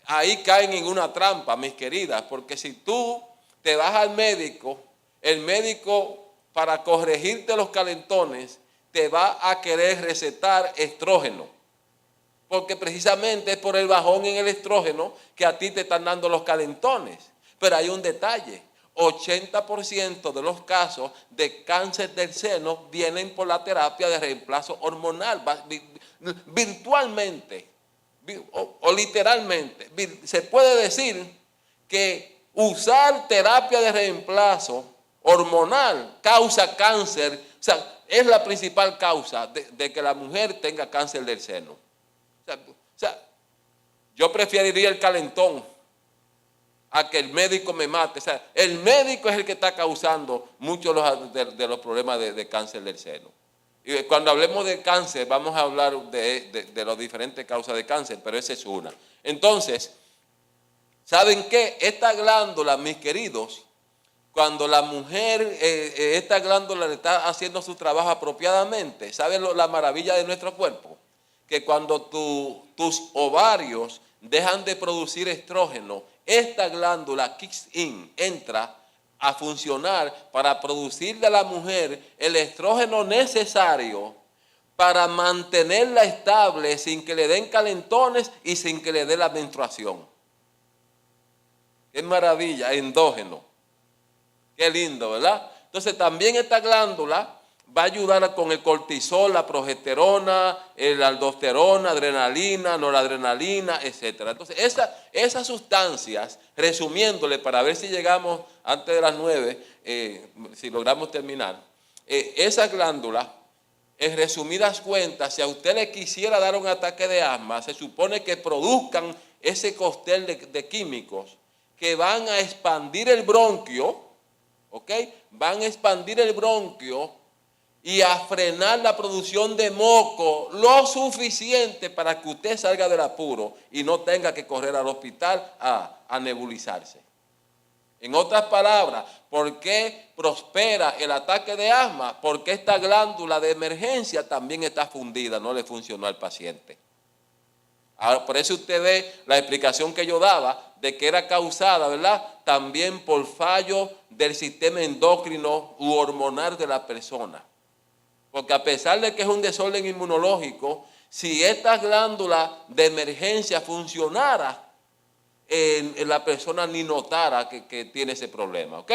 Ahí caen en una trampa, mis queridas, porque si tú te vas al médico, el médico, para corregirte los calentones, te va a querer recetar estrógeno. Porque precisamente es por el bajón en el estrógeno que a ti te están dando los calentones. Pero hay un detalle. 80% de los casos de cáncer del seno vienen por la terapia de reemplazo hormonal, virtualmente o literalmente. Se puede decir que usar terapia de reemplazo hormonal causa cáncer, o sea, es la principal causa de que la mujer tenga cáncer del seno. O sea, yo preferiría el calentón a que el médico me mate. O sea, el médico es el que está causando muchos de los problemas de cáncer del seno. Y cuando hablemos de cáncer, vamos a hablar de las diferentes causas de cáncer, pero esa es una. Entonces, ¿saben qué? Esta glándula, mis queridos, cuando la mujer, esta glándula le está haciendo su trabajo apropiadamente, ¿saben la maravilla de nuestro cuerpo? Que cuando tus ovarios dejan de producir estrógeno, esta glándula kicks in, entra a funcionar para producirle a la mujer el estrógeno necesario para mantenerla estable sin que le den calentones y sin que le dé la menstruación. Qué maravilla, endógeno. Qué lindo, ¿verdad? Entonces también esta glándula va a ayudar con el cortisol, la progesterona, la aldosterona, adrenalina, noradrenalina, etc. Entonces esas sustancias, resumiéndole para ver si llegamos antes de las 9, si logramos terminar, esa glándula, en resumidas cuentas, si a usted le quisiera dar un ataque de asma, se supone que produzcan ese cóctel de químicos que van a expandir el bronquio, ¿ok? Van a expandir el bronquio y a frenar la producción de moco lo suficiente para que usted salga del apuro y no tenga que correr al hospital a nebulizarse. En otras palabras, ¿por qué prospera el ataque de asma? Porque esta glándula de emergencia también está fundida, no le funcionó al paciente. Ahora, por eso usted ve la explicación que yo daba de que era causada, ¿verdad?, también por fallo del sistema endocrino u hormonal de la persona. Porque a pesar de que es un desorden inmunológico, si esta glándula de emergencia funcionara, la persona ni notara que tiene ese problema, ¿ok?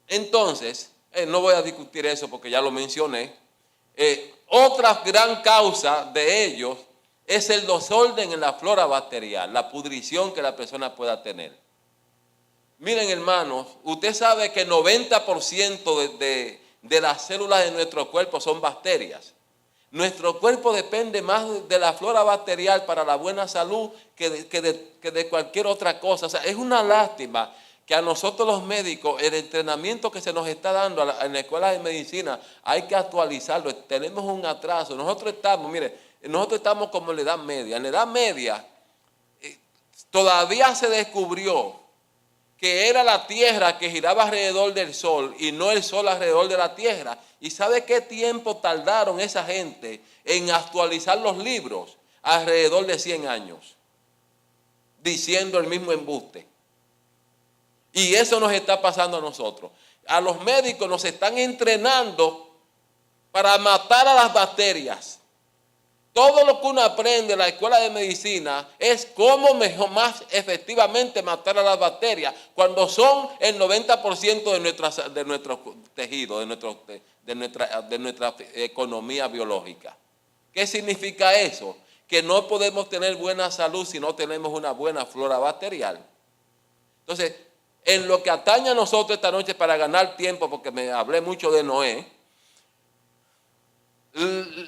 Entonces, no voy a discutir eso porque ya lo mencioné. Otra gran causa de ellos es el desorden en la flora bacterial, la pudrición que la persona pueda tener. Miren, hermanos, usted sabe que el 90% de las células de nuestro cuerpo son bacterias. Nuestro cuerpo depende más de la flora bacterial para la buena salud que de cualquier otra cosa. O sea, es una lástima que a nosotros los médicos, el entrenamiento que se nos está dando en la escuela de medicina, hay que actualizarlo. Tenemos un atraso. Nosotros estamos como en la Edad Media. En la Edad Media todavía se descubrió que era la tierra que giraba alrededor del sol y no el sol alrededor de la tierra. ¿Y sabe qué tiempo tardaron esa gente en actualizar los libros? Alrededor de 100 años, diciendo el mismo embuste. Y eso nos está pasando a nosotros. A los médicos nos están entrenando para matar a las bacterias. Todo lo que uno aprende en la escuela de medicina es cómo más efectivamente matar a las bacterias cuando son el 90% de nuestros tejidos, de nuestra economía biológica. ¿Qué significa eso? Que no podemos tener buena salud si no tenemos una buena flora bacterial. Entonces, en lo que atañe a nosotros esta noche para ganar tiempo, porque me hablé mucho de Noé,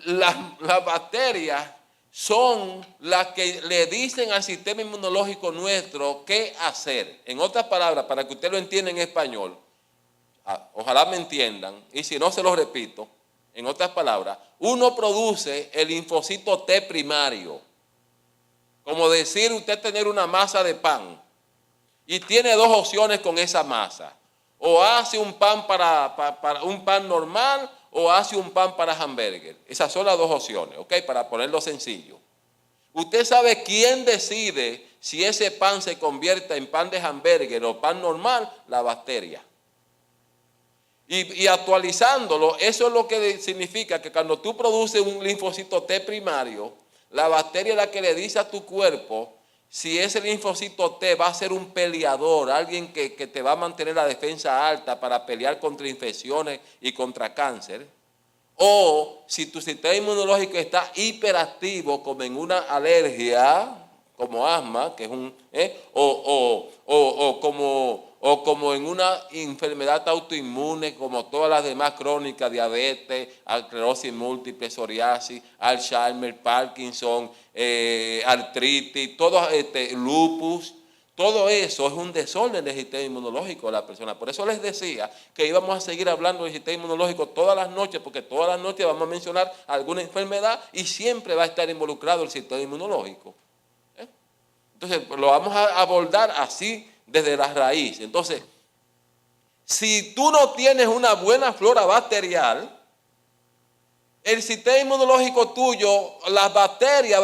las bacterias son las que le dicen al sistema inmunológico nuestro qué hacer. En otras palabras, para que usted lo entienda en español, ojalá me entiendan, y si no se lo repito, en otras palabras, uno produce el linfocito T primario. Como decir usted tener una masa de pan y tiene dos opciones con esa masa. O hace un pan para un pan normal o hace un pan para hamburger. Esas son las dos opciones, ¿ok? Para ponerlo sencillo. Usted sabe quién decide si ese pan se convierte en pan de hamburger o pan normal, la bacteria. Y actualizándolo, eso es lo que significa que cuando tú produces un linfocito T primario, la bacteria es la que le dice a tu cuerpo si ese linfocito T va a ser un peleador, alguien que te va a mantener la defensa alta para pelear contra infecciones y contra cáncer, o si tu sistema inmunológico está hiperactivo, como en una alergia, como asma, que es un, o como en una enfermedad autoinmune, como todas las demás crónicas, diabetes, esclerosis múltiple, psoriasis, Alzheimer, Parkinson, artritis, todo, lupus. Todo eso es un desorden del sistema inmunológico de la persona. Por eso les decía que íbamos a seguir hablando del sistema inmunológico todas las noches, porque todas las noches vamos a mencionar alguna enfermedad y siempre va a estar involucrado el sistema inmunológico. Entonces, lo vamos a abordar así desde la raíz. Entonces, si tú no tienes una buena flora bacterial, el sistema inmunológico tuyo, las bacterias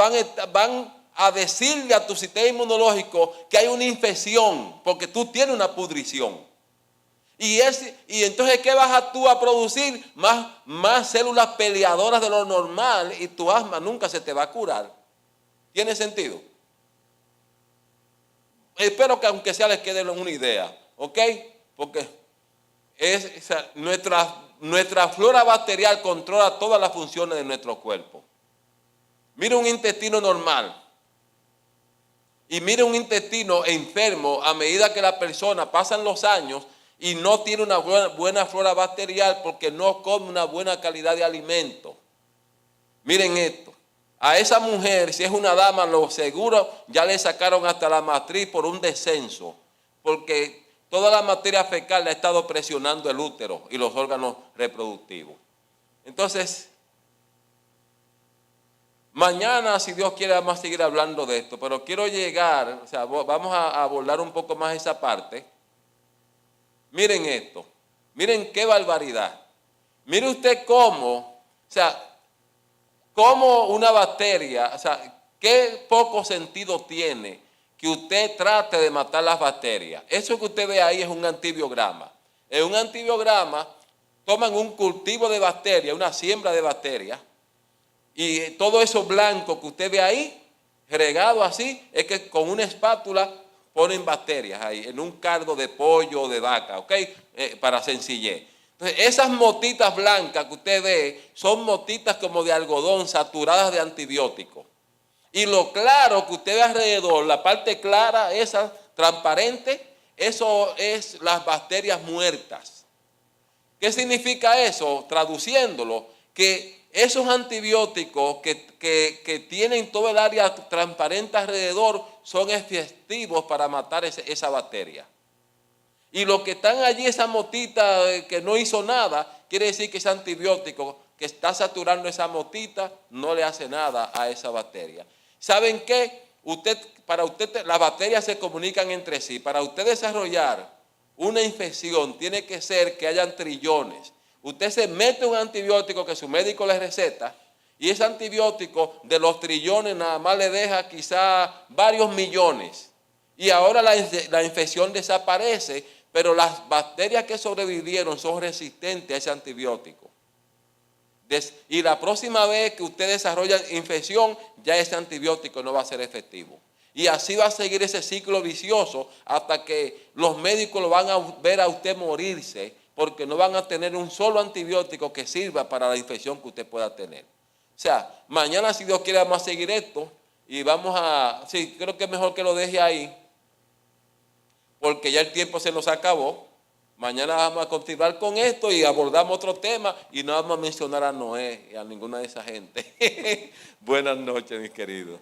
van a decirle a tu sistema inmunológico que hay una infección, porque tú tienes una pudrición. Y entonces, ¿qué vas tú a producir? Más células peleadoras de lo normal, y tu asma nunca se te va a curar. ¿Tiene sentido? Espero que aunque sea les quede una idea, ¿ok? Porque nuestra flora bacterial controla todas las funciones de nuestro cuerpo. Mira un intestino normal. Y mire un intestino enfermo a medida que la persona pasan los años y no tiene una buena flora bacterial porque no come una buena calidad de alimento. Miren esto. A esa mujer, si es una dama, lo seguro ya le sacaron hasta la matriz por un descenso, porque toda la materia fecal le ha estado presionando el útero y los órganos reproductivos. Entonces, mañana, si Dios quiere, vamos a seguir hablando de esto, pero quiero llegar, o sea, vamos a abordar un poco más esa parte. Miren esto, miren qué barbaridad. Mire usted cómo una bacteria, o sea, qué poco sentido tiene que usted trate de matar las bacterias. Eso que usted ve ahí es un antibiograma. En un antibiograma toman un cultivo de bacterias, una siembra de bacterias, y todo eso blanco que usted ve ahí, regado así, es que con una espátula ponen bacterias ahí, en un cardo de pollo o de vaca, ¿ok? Para sencillez. Entonces, esas motitas blancas que usted ve, son motitas como de algodón, saturadas de antibióticos. Y lo claro que usted ve alrededor, la parte clara, esa transparente, eso es las bacterias muertas. ¿Qué significa eso? Traduciéndolo, que esos antibióticos que tienen todo el área transparente alrededor son efectivos para matar esa bacteria. Y los que están allí, esa motita que no hizo nada, quiere decir que ese antibiótico que está saturando esa motita no le hace nada a esa bacteria. ¿Saben qué? Para usted, las bacterias se comunican entre sí. Para usted desarrollar una infección, tiene que ser que hayan trillones. Usted se mete un antibiótico que su médico le receta y ese antibiótico de los trillones nada más le deja quizá varios millones. Y ahora la infección desaparece, pero las bacterias que sobrevivieron son resistentes a ese antibiótico. Y la próxima vez que usted desarrolla infección, ya ese antibiótico no va a ser efectivo. Y así va a seguir ese ciclo vicioso hasta que los médicos lo van a ver a usted morirse, porque no van a tener un solo antibiótico que sirva para la infección que usted pueda tener. O sea, mañana, si Dios quiere, vamos a seguir esto y sí, creo que es mejor que lo deje ahí, porque ya el tiempo se nos acabó. Mañana vamos a continuar con esto y abordamos otro tema y no vamos a mencionar a Noé y a ninguna de esa gente. Buenas noches, mis queridos.